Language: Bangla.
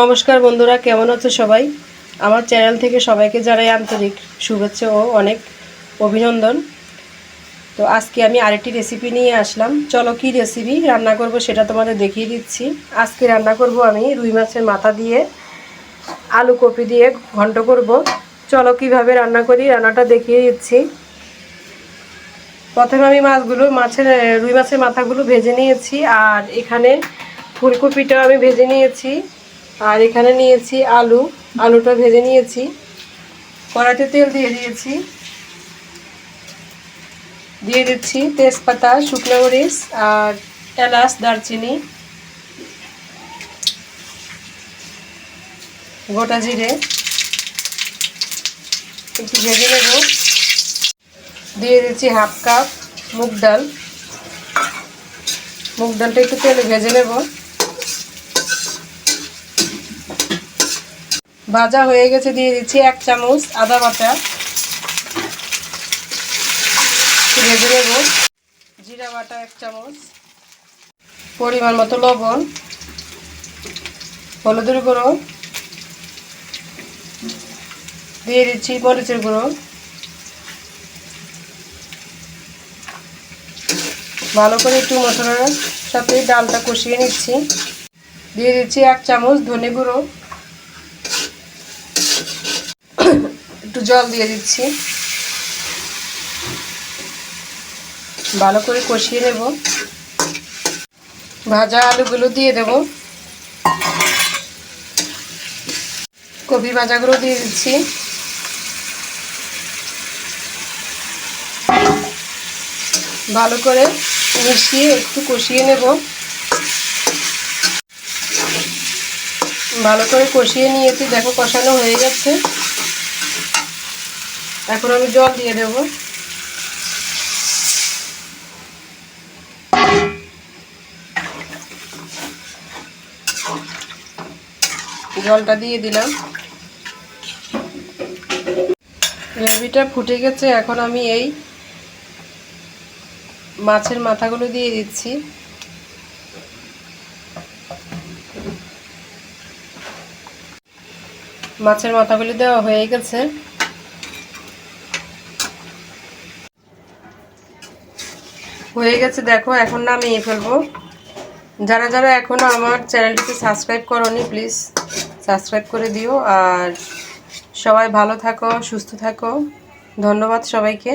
নমস্কার বন্ধুরা, কেমন আছো সবাই? আমার চ্যানেল থেকে সবাইকে জানাই আন্তরিক শুভেচ্ছা ও অনেক অভিনন্দন। তো আজকে আমি আরেকটি রেসিপি নিয়ে আসলাম। চলো কি রেসিপি রান্না করব সেটা তোমাদের দেখিয়ে দিচ্ছি। আজকে রান্না করব আমি রুই মাছের মাথা দিয়ে আলু কপি দিয়ে ঘন্ট করব। চলো কিভাবে রান্না করি রান্নাটা দেখিয়ে দিচ্ছি। প্রথমে আমি রুই মাছের মাথাগুলো ভেজে নিয়েছি, আর এখানে ফুলকপিটাও আমি ভেজে নিয়েছি, আর এখানে নিয়েছি আলুটা ভেজে নিয়েছি। কড়াইতে তেল দিয়ে দিচ্ছি তেজপাতা, শুকনো মরিচ আর এলাচ, দারচিনি, গোটা জিরে একটু ভেজে নেব। দিয়ে দিচ্ছি হাফ কাপ মুগ ডালটা একটু তেলে ভেজে নেব। ভাজা হয়ে গেছে, দিয়ে দিচ্ছি 1 চামচ আদা বাটা, ভেজে নেব। জিরা বাটা 1 চামচ, পরিমাণ মতো লবণ, হলুদের গুঁড়ো, দিয়ে দিচ্ছি মরিচের গুঁড়ো। ভালো করে একটু মশলার সাথে ডালটা কষিয়ে নিচ্ছি। দিয়ে দিচ্ছি 1 চামচ ধনে গুঁড়ো, একটু জল দিয়ে দিচ্ছি। ভালো করে কষিয়ে নেব। ভাজা আলুগুলো দিয়ে দেব, কপি ভাজাগুলো দিয়ে দিচ্ছি। ভালো করে মিশিয়ে একটু কষিয়ে নেব। ভালো করে কষিয়ে নিয়েছি, দেখো কষানো হয়ে গেছে। এখন আমি জল দিয়ে দেব। জলটা দিয়ে দিলাম। গ্রেভিটা ফুটে গেছে, এখন আমি এই মাছের মাথাগুলো দিয়ে দিচ্ছি। মাছের মাথাগুলো দেওয়া হয়ে গেছে। দেখো, এখন নামিয়ে ফেলবো। যারা যারা এখনো আমার চ্যানেলটিকে সাবস্ক্রাইব করোনি, প্লিজ সাবস্ক্রাইব করে দিও। আর সবাই ভালো থাকো, সুস্থ থাকো। ধন্যবাদ সবাইকে।